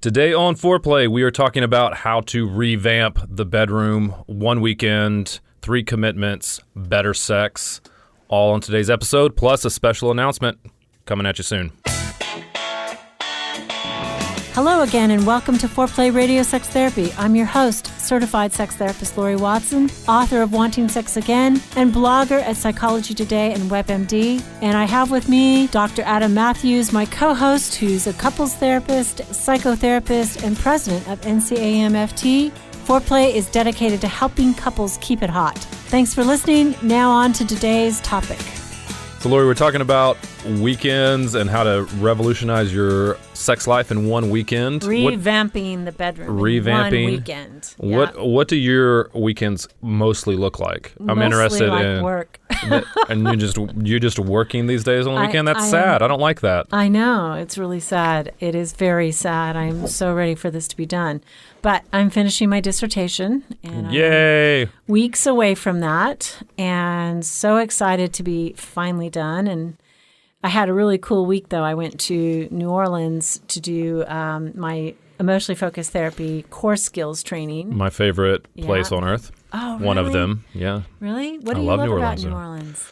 Today on Foreplay, we are talking about how to revamp the bedroom, 1 weekend, 3 commitments, better sex, all on today's episode, plus a special announcement coming at you soon. Hello again, and welcome to Foreplay Radio Sex Therapy. I'm your host, certified sex therapist Laurie Watson, author of Wanting Sex Again, and blogger at Psychology Today and WebMD. And I have with me Dr. Adam Mathews, my co-host, who's a couples therapist, psychotherapist, and president of NCAMFT. Foreplay is dedicated to helping couples keep it hot. Thanks for listening. Now on to today's topic. So, Laurie, we're talking about weekends and how to revolutionize your sex life in 1 weekend. Revamping the bedroom in 1 weekend. Yeah. What do your weekends mostly look like? I'm interested in work. And you're just working these days on the weekend? That's sad. I don't like that. I know. It's really sad. It is very sad. I'm so ready for this to be done. But I'm finishing my dissertation, and Yay! I'm weeks away from that, and so excited to be finally done. And I had a really cool week, though. I went to New Orleans to do my emotionally focused therapy core skills training. My favorite place on earth. Oh, really? One of them, yeah. Really? What do you love about New Orleans?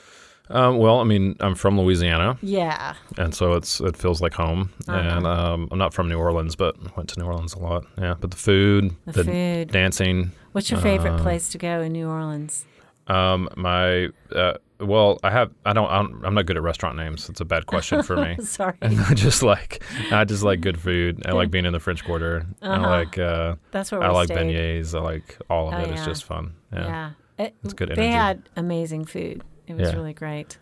Well, I mean, I'm from Louisiana. Yeah. And so it feels like home. Uh-huh. And I'm not from New Orleans, but went to New Orleans a lot. Yeah, but the food, the dancing. What's your favorite place to go in New Orleans? I'm not good at restaurant names. It's a bad question for me. Sorry. I just like good food. I like being in the French Quarter. Uh-huh. That's where we I like stayed. beignets. I like all of it. Yeah. It's just fun. Yeah. It's good energy. They had amazing food. It was really great.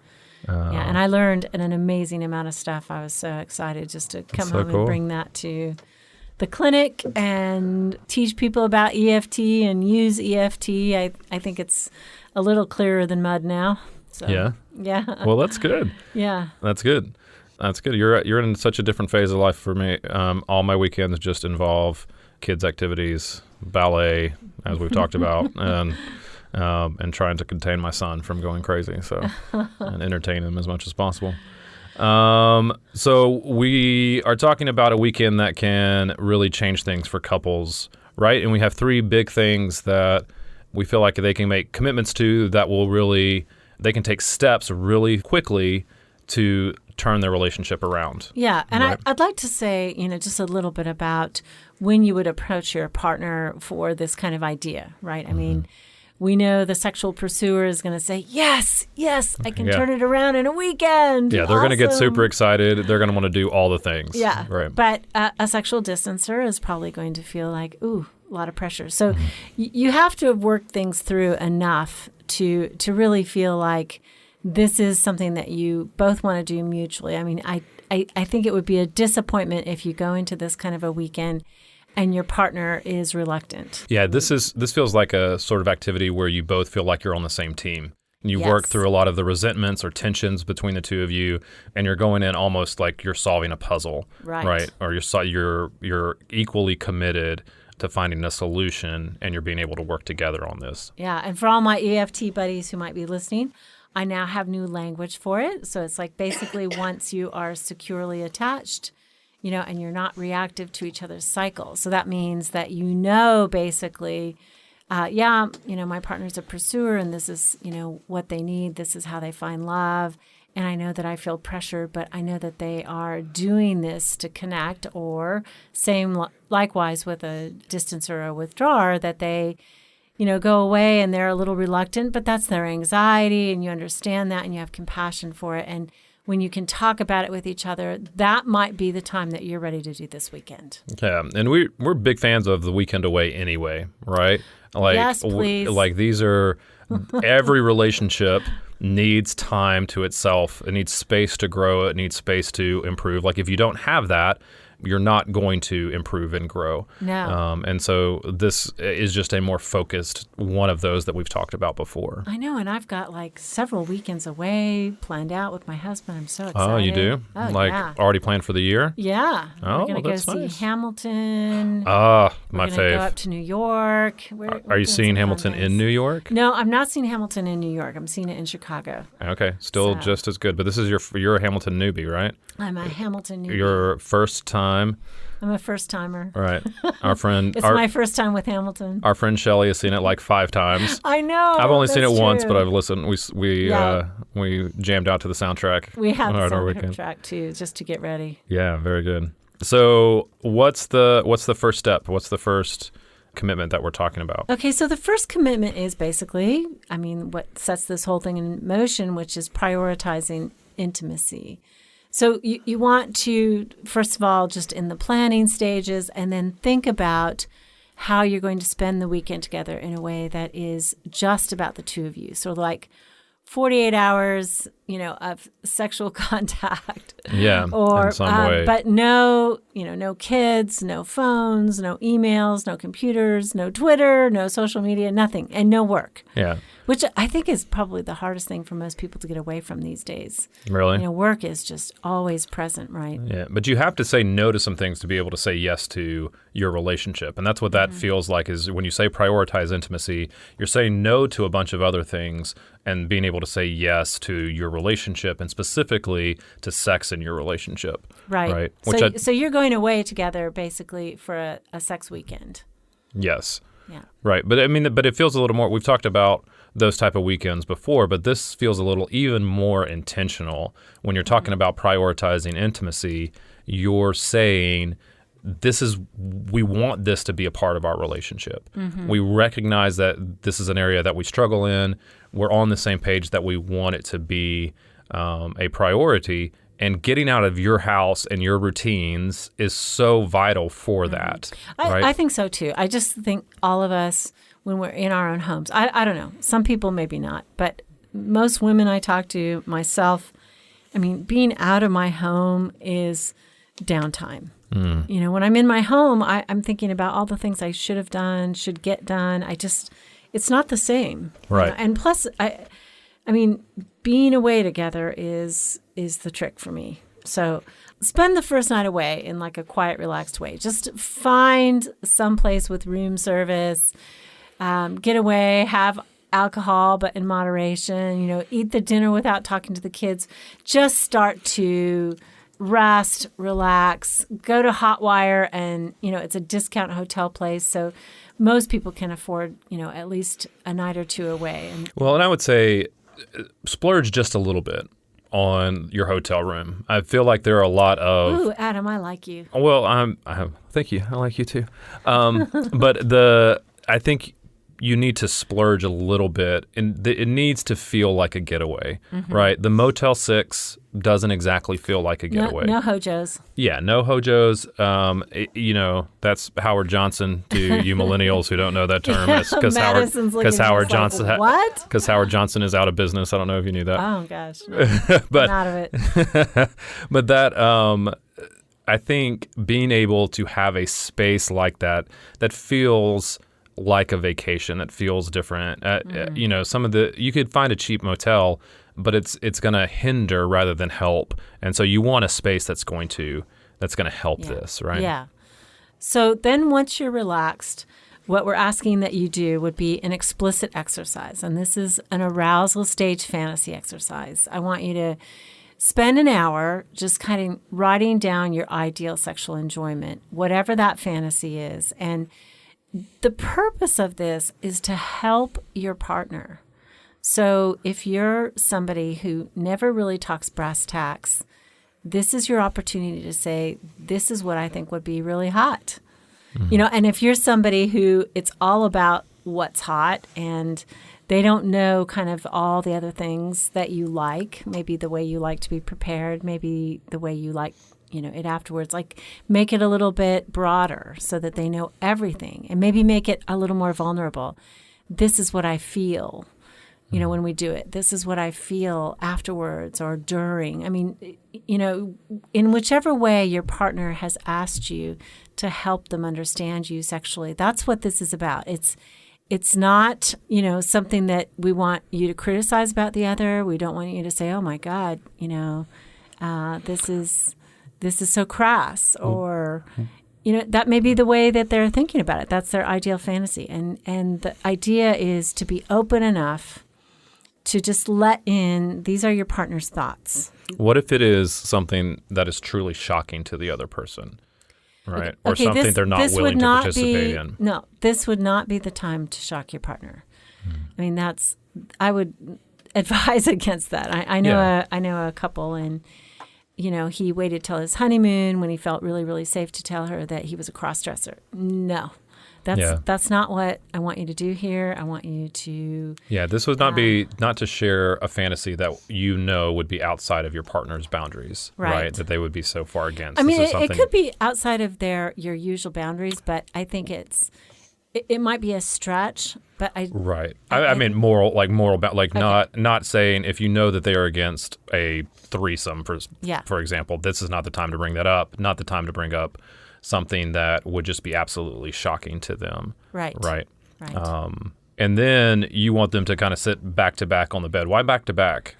And I learned an amazing amount of stuff. I was so excited just to come home and bring that to the clinic and teach people about EFT and use EFT. I think it's a little clearer than mud now. So, yeah. Well, that's good. Yeah. That's good. You're in such a different phase of life for me. All my weekends just involve kids' activities, ballet, as we've talked about, and trying to contain my son from going crazy, and entertain him as much as possible. So we are talking about a weekend that can really change things for couples, right? And we have 3 big things that we feel like they can make commitments to that will really, they can take steps really quickly to turn their relationship around. Yeah, and right? I'd like to say, just a little bit about when you would approach your partner for this kind of idea, right? I mean, we know the sexual pursuer is going to say, yes, I can turn it around in a weekend. Yeah, they're going to get super excited. They're going to want to do all the things. Yeah, right. But a sexual distancer is probably going to feel like, ooh, a lot of pressure. So you have to have worked things through enough to really feel like this is something that you both want to do mutually. I mean, I think it would be a disappointment if you go into this kind of a weekend and your partner is reluctant. Yeah, this feels like a sort of activity where you both feel like you're on the same team. You work through a lot of the resentments or tensions between the two of you, and you're going in almost like you're solving a puzzle, right? Or you're equally committed to finding a solution, and you're being able to work together on this. Yeah, and for all my EFT buddies who might be listening, I now have new language for it. So it's like basically once you are securely attached, and you're not reactive to each other's cycles. So that means that basically, my partner's a pursuer and this is, what they need. This is how they find love. And I know that I feel pressured, but I know that they are doing this to connect, or likewise with a distancer or a withdrawer, that they, go away and they're a little reluctant, but that's their anxiety, and you understand that and you have compassion for it. And when you can talk about it with each other, that might be the time that you're ready to do this weekend. Yeah, and we're big fans of the weekend away anyway, right? Yes, please. These are, every relationship needs time to itself. It needs space to grow. It needs space to improve. Like if you don't have that, you're not going to improve and grow. No. And so this is just a more focused one of those that we've talked about before. I know, and I've got several weekends away planned out with my husband. I'm so excited. Oh, you do? Already planned for the year? Yeah. Oh, we're going to go see nice. Hamilton. My fave. We're going to go up to New York. Are you seeing Hamilton in New York? No, I'm not seeing Hamilton in New York. I'm seeing it in Chicago. Okay, still just as good. But this is you're a Hamilton newbie, right? I'm a Hamilton newbie. Your first time I'm a first timer. Right. Our friend. It's my first time with Hamilton. Our friend Shelley has seen it like 5 times. I know. I've only seen it true. once, but I've listened. We jammed out to the soundtrack. We had the soundtrack too, just to get ready. Yeah, very good. So what's the first step? What's the first commitment that we're talking about? Okay, so the first commitment is basically, what sets this whole thing in motion, which is prioritizing intimacy. So you want to, first of all, just in the planning stages, and then think about how you're going to spend the weekend together in a way that is just about the two of you. So like 48 hours, of sexual contact. Yeah, or, in some way. But no kids, no phones, no emails, no computers, no Twitter, no social media, nothing, and no work. Yeah. Which I think is probably the hardest thing for most people to get away from these days. Really? Work is just always present, right? Yeah, but you have to say no to some things to be able to say yes to your relationship. And that's what that feels like, is when you say prioritize intimacy, you're saying no to a bunch of other things and being able to say yes to your relationship, and specifically to sex in your relationship. Right. So you're going away together basically for a sex weekend. Yes. Yeah. Right. But it feels a little more, we've talked about those type of weekends before, but this feels a little even more intentional. When you're talking about prioritizing intimacy, you're saying we want this to be a part of our relationship. Mm-hmm. We recognize that this is an area that we struggle in. We're on the same page that we want it to be a priority. And getting out of your house and your routines is so vital for that. Right? I think so too. I just think all of us, when we're in our own homes, I don't know, some people maybe not, but most women I talk to, myself, being out of my home is downtime. When I'm in my home, I'm thinking about all the things I should have done, should get done. It's not the same. Right. And plus, being away together is the trick for me. So spend the first night away in like a quiet, relaxed way. Just find some place with room service, get away, have alcohol, but in moderation, eat the dinner without talking to the kids. Just start to rest, relax, go to Hotwire, and, it's a discount hotel place. So most people can afford, at least a night or two away. And I would say splurge just a little bit on your hotel room. I feel like there are a lot of... Ooh, Adam, I like you. Well, thank you. I like you too. But I think you need to splurge a little bit, and it needs to feel like a getaway, right? The Motel 6 doesn't exactly feel like a getaway. No hojos. Yeah, no hojos. That's Howard Johnson to you millennials who don't know that term. Because Howard Johnson, what? Because Howard Johnson is out of business. I don't know if you knew that. Oh gosh, no. But I'm out of it. But that I think being able to have a space like that feels like a vacation, that feels different. You could find a cheap motel, but it's going to hinder rather than help. And so you want a space that's going to help this, right? Yeah. So then once you're relaxed, what we're asking that you do would be an explicit exercise. And this is an arousal stage fantasy exercise. I want you to spend an hour just kind of writing down your ideal sexual enjoyment, whatever that fantasy is. And the purpose of this is to help your partner. So if you're somebody who never really talks brass tacks, this is your opportunity to say, this is what I think would be really hot. Mm-hmm. And if you're somebody who it's all about what's hot and they don't know kind of all the other things that you like, maybe the way you like to be prepared, maybe the way you like it afterwards, like make it a little bit broader so that they know everything, and maybe make it a little more vulnerable. This is what I feel, when we do it. This is what I feel afterwards or during. In whichever way your partner has asked you to help them understand you sexually, that's what this is about. It's not, something that we want you to criticize about the other. We don't want you to say, oh my God, this is so crass, or, that may be the way that they're thinking about it. That's their ideal fantasy. And the idea is to be open enough to just let in, these are your partner's thoughts. What if it is something that is truly shocking to the other person? Right. Or something they're not willing to participate in. No, this would not be the time to shock your partner. I mean, I would advise against that. I know a couple, and he waited till his honeymoon when he felt really, really safe to tell her that he was a cross-dresser. No, that's not what I want you to do here. I want you to... Yeah, this would not to share a fantasy that would be outside of your partner's boundaries, right? That they would be so far against. I mean, it could be outside of your usual boundaries, but I think it might be a stretch, but Right. I mean, moral, not saying if you know that they are against a threesome, for example, this is not the time to bring that up, not the time to bring up something that would just be absolutely shocking to them. Right. And then you want them to kind of sit back to back on the bed. Why back to back?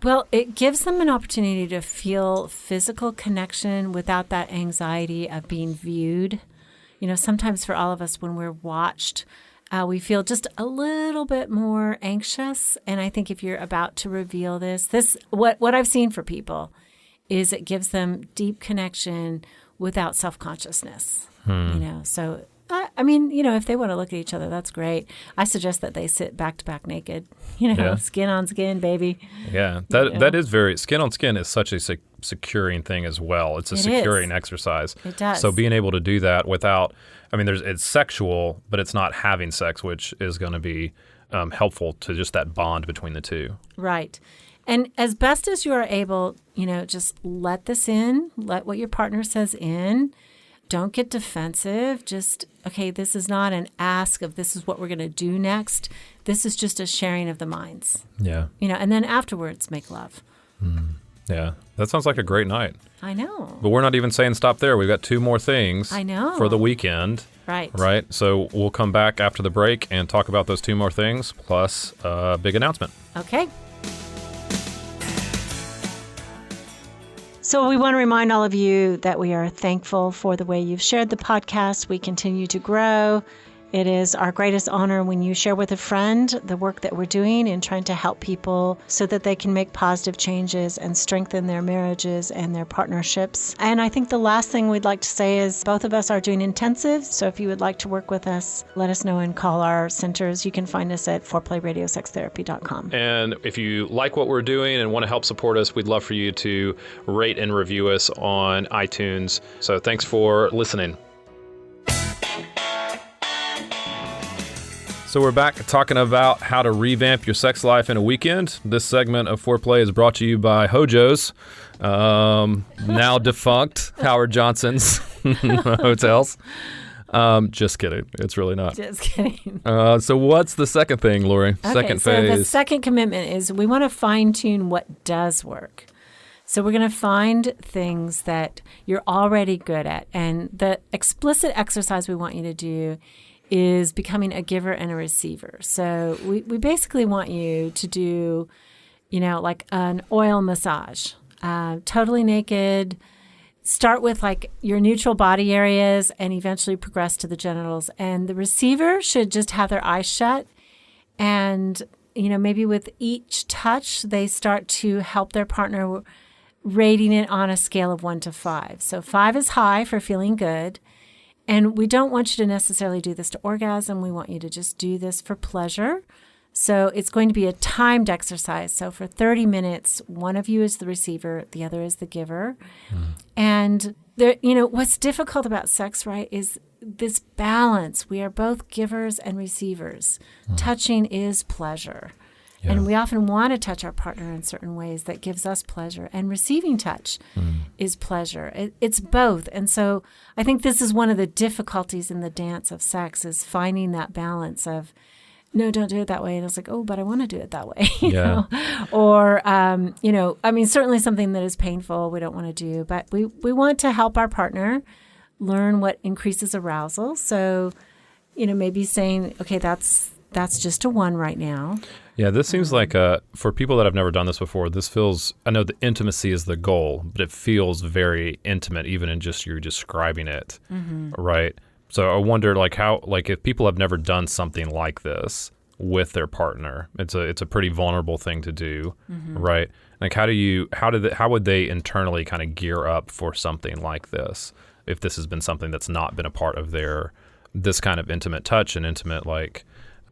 Well, it gives them an opportunity to feel physical connection without that anxiety of being viewed. Sometimes for all of us, when we're watched, we feel just a little bit more anxious. And I think if you're about to reveal what I've seen for people is it gives them deep connection without self-consciousness. So I mean, if they want to look at each other, that's great. I suggest that they sit back to back naked, skin on skin, baby. Yeah, that is skin on skin is such a securing thing as well. It's a securing exercise. It does. So being able to do that without, it's sexual, but it's not having sex, which is going to be helpful to just that bond between the two. Right. And as best as you are able, just let this in, let what your partner says in. Don't get defensive. Just, okay, this is not an ask of this is what we're going to do next. This is just a sharing of the minds. Yeah. And then afterwards, make love. Yeah. That sounds like a great night. I know. But we're not even saying stop there. We've got 2 more things. I know. For the weekend. Right. So we'll come back after the break and talk about those 2 more things, plus a big announcement. Okay. So we want to remind all of you that we are thankful for the way you've shared the podcast. We continue to grow. It is our greatest honor when you share with a friend the work that we're doing in trying to help people so that they can make positive changes and strengthen their marriages and their partnerships. And I think the last thing we'd like to say is both of us are doing intensives. So if you would like to work with us, let us know and call our centers. You can find us at foreplayradiosextherapy.com. And if you like what we're doing and want to help support us, we'd love for you to rate and review us on iTunes. So thanks for listening. So we're back talking about how to revamp your sex life in a weekend. This segment of Foreplay is brought to you by Hojo's, now defunct Howard Johnson's hotels. Just kidding. It's really not. Just kidding. So what's the second thing, Laurie? Second phase. The second commitment is we want to fine-tune what does work. So we're going to find things that you're already good at. And the explicit exercise we want you to do is becoming a giver and a receiver. So we basically want you to do, like an oil massage, totally naked. Start with like your neutral body areas and eventually progress to the genitals. And the receiver should just have their eyes shut. And, maybe with each touch, they start to help their partner, rating it on a scale of 1 to 5. So 5 is high for feeling good. And we don't want you to necessarily do this to orgasm. We want you to just do this for pleasure. So it's going to be a timed exercise. So for 30 minutes, one of you is the receiver, the other is the giver. And there, what's difficult about sex, right, is this balance. We are both givers and receivers. Touching is pleasure. Yeah. And we often want to touch our partner in certain ways that gives us pleasure. And receiving touch is pleasure. It's both. And so I think this is one of the difficulties in the dance of sex is finding that balance of, no, don't do it that way. And it's like, oh, but I want to do it that way. you know? Or, certainly something that is painful we don't want to do. But we want to help our partner learn what increases arousal. So, maybe saying, okay, that's just a 1 right now. Yeah, this seems like for people that have never done this before, this feels, I know the intimacy is the goal, but it feels very intimate even in just you describing it, right? So I wonder if people have never done something like this with their partner, it's a pretty vulnerable thing to do, right? Like how would they internally kind of gear up for something like this? if this has been something that's not been a part of this kind of intimate touch and intimate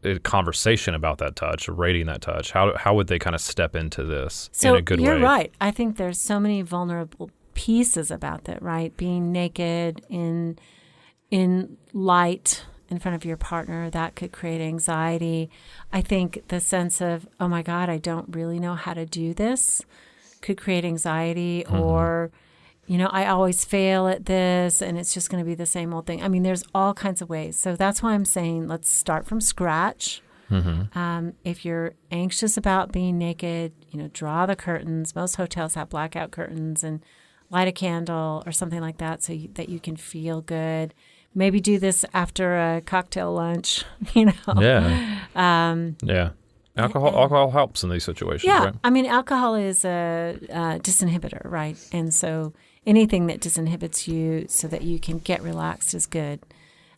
a conversation about that touch, or rating that touch. How would they kind of step into this in a good way? You're right. I think there's so many vulnerable pieces about that, right? Being naked in light in front of your partner, that could create anxiety. I think the sense of, oh my God, I don't really know how to do this, could create anxiety. Or, I always fail at this and it's just going to be the same old thing. I mean, there's all kinds of ways. So that's why I'm saying let's start from scratch. If you're anxious about being naked, draw the curtains. Most hotels have blackout curtains, and light a candle or something like that so that you can feel good. Maybe do this after a cocktail lunch, Yeah. Alcohol helps in these situations, yeah. right? I mean, alcohol is a disinhibitor, right? And so anything that disinhibits you so that you can get relaxed is good.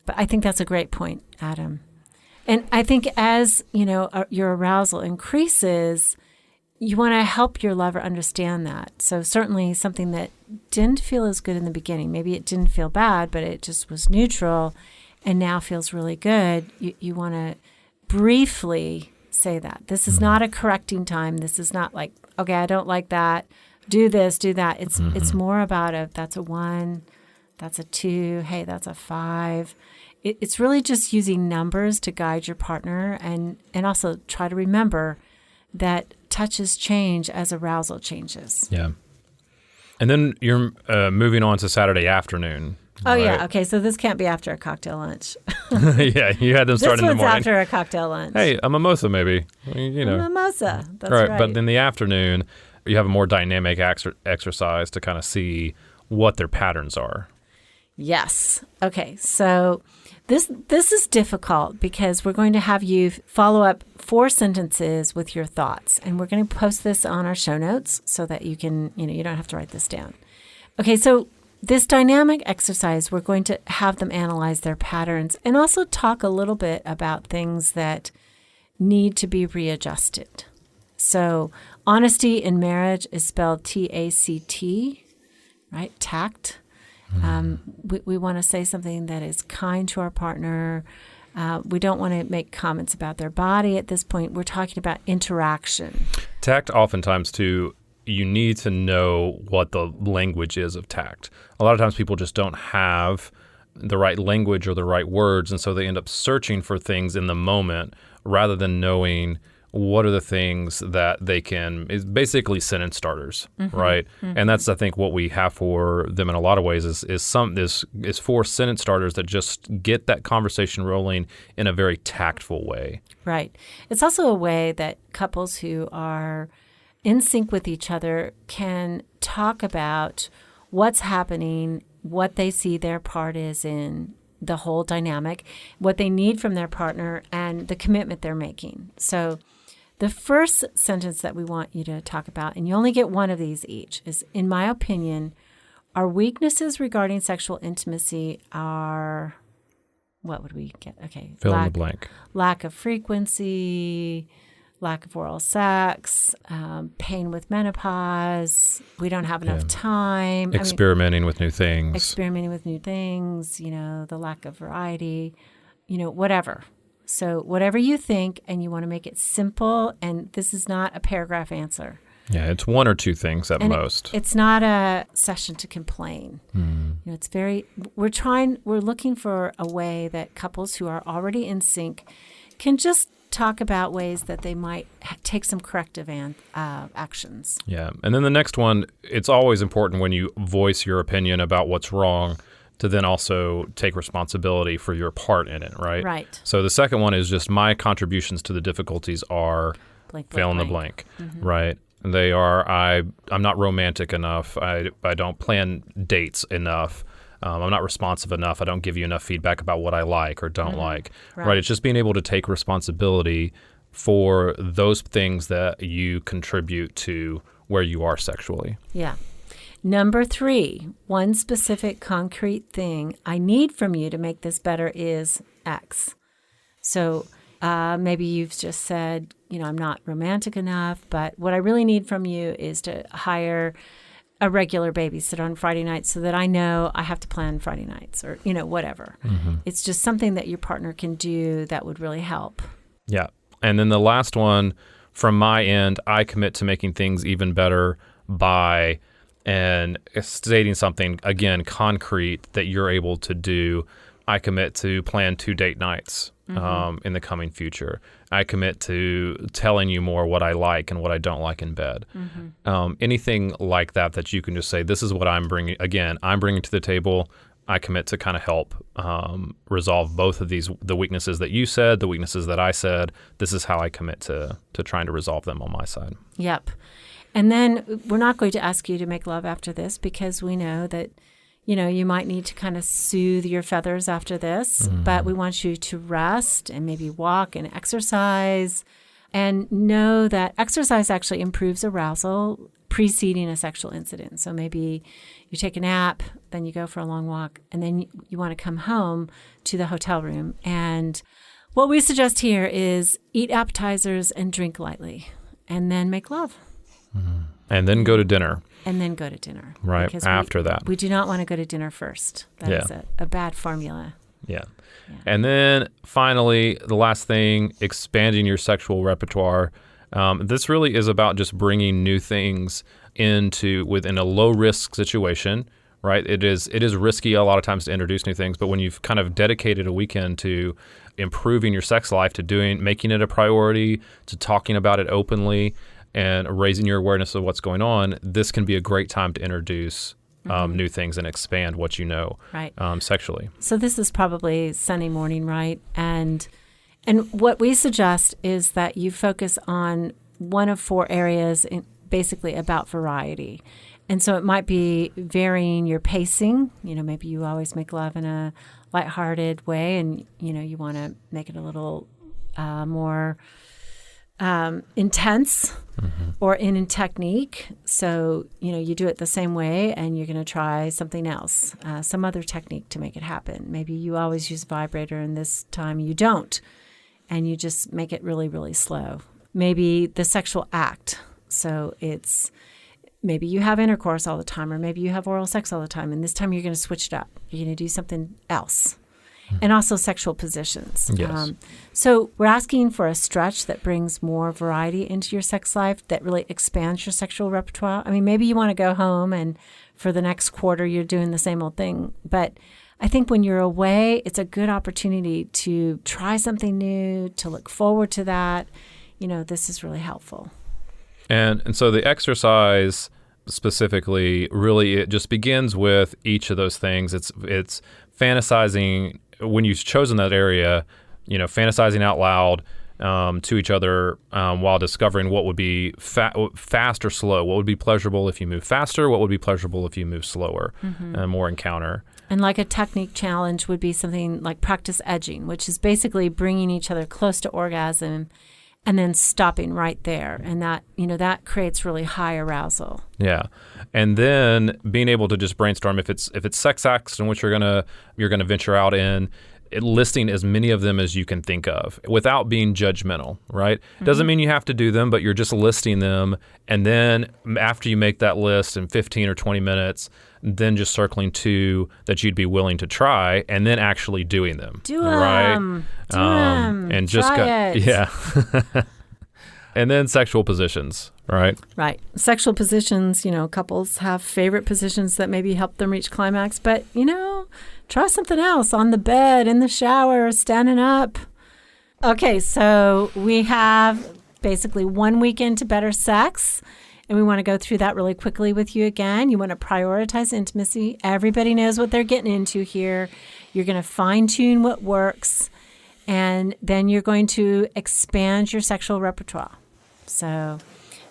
But I think that's a great point, Adam. And I think as, your arousal increases, you want to help your lover understand that. So certainly something that didn't feel as good in the beginning, maybe it didn't feel bad, but it just was neutral and now feels really good. You want to briefly say that. This is not a correcting time. This is not like, okay, I don't like that. Do this, do that. It's more about that's a 1, that's a 2, hey, that's a 5. It's really just using numbers to guide your partner, and also try to remember that touches change as arousal changes. Yeah. And then you're moving on to Saturday afternoon. Oh, right? yeah. Okay, so this can't be after a cocktail lunch. Yeah, you had them start in the morning. This one's after a cocktail lunch. Hey, a mimosa maybe. A mimosa, that's right. But in the afternoon, you have a more dynamic exercise to kind of see what their patterns are. Yes. Okay, so this is difficult because we're going to have you follow up 4 sentences with your thoughts. And we're going to post this on our show notes so that you can, you don't have to write this down. Okay, so this dynamic exercise, we're going to have them analyze their patterns and also talk a little bit about things that need to be readjusted. So honesty in marriage is spelled T-A-C-T, right? Tact. We want to say something that is kind to our partner. We don't want to make comments about their body at this point. We're talking about interaction. Tact, oftentimes, too, you need to know what the language is of tact. A lot of times people just don't have the right language or the right words, and so they end up searching for things in the moment rather than knowing what are the things that they can, is basically sentence starters, right? And that's, I think, what we have for them in a lot of ways is 4 sentence starters that just get that conversation rolling in a very tactful way. Right. It's also a way that couples who are in sync with each other can talk about what's happening, what they see their part is in the whole dynamic, what they need from their partner, and the commitment they're making. So the first sentence that we want you to talk about, and you only get one of these each, is, in my opinion, our weaknesses regarding sexual intimacy are, what would we get? Okay. Fill in the blank. Lack of frequency, lack of oral sex, pain with menopause, we don't have enough time. Experimenting with new things. The lack of variety, whatever. So whatever you think, and you want to make it simple, and this is not a paragraph answer. Yeah, it's 1 or 2 things at most. It's not a session to complain. It's we're looking for a way that couples who are already in sync can just talk about ways that they might take some corrective actions. Yeah. And then the next one, it's always important when you voice your opinion about what's wrong to then also take responsibility for your part in it, right? Right. So the second one is just my contributions to the difficulties are fill in the blank, right? They are, I'm not romantic enough. I don't plan dates enough. I'm not responsive enough. I don't give you enough feedback about what I like or don't like, right? It's just being able to take responsibility for those things that you contribute to where you are sexually. Yeah. Number 3, one specific concrete thing I need from you to make this better is X. So maybe you've just said, I'm not romantic enough, but what I really need from you is to hire a regular babysitter on Friday nights so that I know I have to plan Friday nights or, whatever. Mm-hmm. It's just something that your partner can do that would really help. Yeah. And then the last one from my end, I commit to making things even better by stating something, again, concrete that you're able to do. I commit to plan 2 date nights in the coming future. I commit to telling you more what I like and what I don't like in bed. Mm-hmm. Anything like that you can just say, this is what I'm bringing. Again, I'm bringing to the table. I commit to kind of help resolve both of these, the weaknesses that you said, the weaknesses that I said. This is how I commit to trying to resolve them on my side. Yep. And then we're not going to ask you to make love after this because we know that you might need to kind of soothe your feathers after this, but we want you to rest and maybe walk and exercise and know that exercise actually improves arousal preceding a sexual incident. So maybe you take a nap, then you go for a long walk, and then you want to come home to the hotel room. And what we suggest here is eat appetizers and drink lightly and then make love. Mm-hmm. And then go to dinner. And then go to dinner. Right, because after that. We do not want to go to dinner first. That is a bad formula. Yeah. And then finally, the last thing, expanding your sexual repertoire. This really is about just bringing new things within a low-risk situation, right? It is risky a lot of times to introduce new things, but when you've kind of dedicated a weekend to improving your sex life, to making it a priority, to talking about it openly, and raising your awareness of what's going on, this can be a great time to introduce new things and expand what you know sexually. So this is probably Sunday morning, right? And what we suggest is that you focus on one of 4 areas, basically about variety. And so it might be varying your pacing. Maybe you always make love in a lighthearted way, and you want to make it a little more intense or in technique. So, you do it the same way and you're going to try something else, some other technique to make it happen. Maybe you always use a vibrator and this time you don't, and you just make it really, really slow. Maybe the sexual act. So maybe you have intercourse all the time, or maybe you have oral sex all the time, and this time you're going to switch it up. You're going to do something else. And also sexual positions. Yes. So we're asking for a stretch that brings more variety into your sex life, that really expands your sexual repertoire. I mean, maybe you want to go home and for the next quarter you're doing the same old thing. But I think when you're away, it's a good opportunity to try something new, to look forward to that. This is really helpful. And so the exercise specifically, really, it just begins with each of those things. It's fantasizing. When you've chosen that area, fantasizing out loud to each other while discovering what would be fast or slow, what would be pleasurable if you move faster, what would be pleasurable if you move slower, more encounter. And like a technique challenge would be something like practice edging, which is basically bringing each other close to orgasm and then stopping right there. And that, that creates really high arousal. Yeah. And then being able to just brainstorm if it's sex acts in which you're gonna venture out in, listing as many of them as you can think of without being judgmental, right? Doesn't mean you have to do them, but you're just listing them. And then after you make that list in 15 or 20 minutes, then just circling 2 that you'd be willing to try, and then actually doing them. Do them. And just try it. Yeah. And then sexual positions, right? Right. Sexual positions, couples have favorite positions that maybe help them reach climax, but, try something else on the bed, in the shower, standing up. Okay, so we have basically 1 weekend to better sex, and we want to go through that really quickly with you again. You want to prioritize intimacy. Everybody knows what they're getting into here. You're going to fine-tune what works, and then you're going to expand your sexual repertoire. So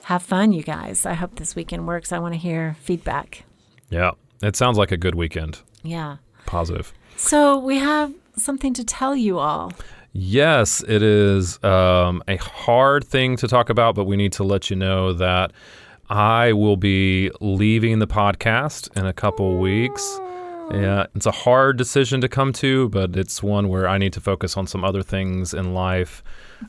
have fun, you guys. I hope this weekend works. I want to hear feedback. Yeah, it sounds like a good weekend. Yeah. Positive. So we have something to tell you all. Yes, it is a hard thing to talk about, but we need to let you know that I will be leaving the podcast in a couple weeks. Yeah, it's a hard decision to come to, but it's one where I need to focus on some other things in life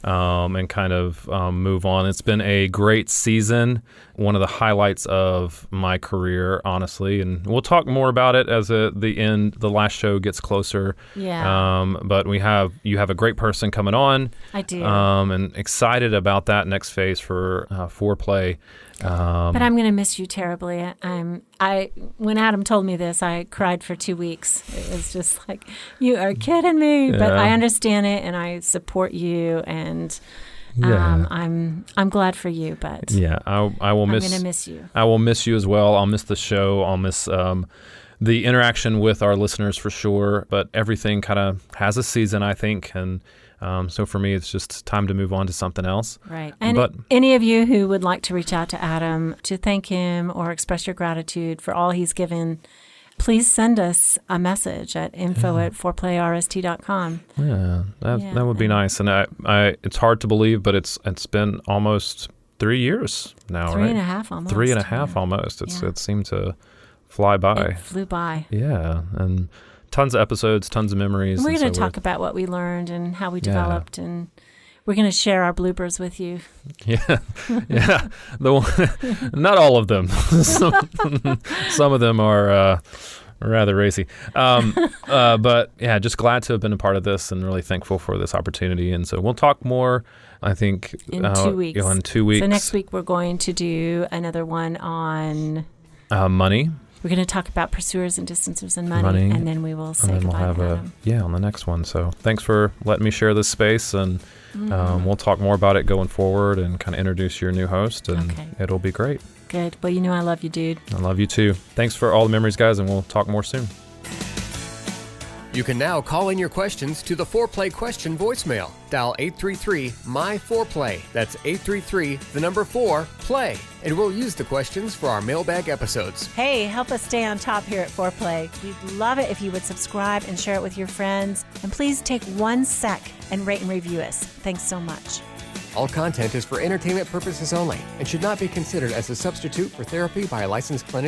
and kind of move on. It's been a great season, one of the highlights of my career, honestly. And we'll talk more about it as the last show gets closer. Yeah. But you have a great person coming on. I do. And excited about that next phase for Foreplay. But I'm going to miss you terribly. When Adam told me this, I cried for 2 weeks. It was just like, you are kidding me. But I understand it, and I support you, and I'm glad for you. But I will miss. I'm going to miss you. I will miss you as well. I'll miss the show. I'll miss the interaction with our listeners for sure. But everything kind of has a season, I think, and. So for me, it's just time to move on to something else. Right. And any of you who would like to reach out to Adam to thank him or express your gratitude for all he's given, please send us a message at info@4playrst.com. Yeah, that would be nice. And I it's hard to believe, but it's been almost 3 years now, Three right? and a half almost. 3.5 almost. It seemed to fly by. It flew by. Yeah, and tons of episodes, tons of memories. And we're going to talk about what we learned and how we developed, and we're going to share our bloopers with you. Yeah. Not all of them. Some of them are rather racy. But yeah, just glad to have been a part of this and really thankful for this opportunity. And so we'll talk more, I think, in 2 weeks. In 2 weeks. So next week we're going to do another one on money. We're going to talk about pursuers and distancers and money, and then we will say goodbye to Adam. On the next one. So thanks for letting me share this space, and we'll talk more about it going forward and kind of introduce your new host, and it'll be great. Good. Well, you know I love you, dude. I love you too. Thanks for all the memories, guys, and we'll talk more soon. You can now call in your questions to the Foreplay question voicemail. Dial 833-MY-4PLAY. That's 833-4-PLAY. And we'll use the questions for our mailbag episodes. Hey, help us stay on top here at Foreplay. We'd love it if you would subscribe and share it with your friends. And please take 1 sec and rate and review us. Thanks so much. All content is for entertainment purposes only and should not be considered as a substitute for therapy by a licensed clinician.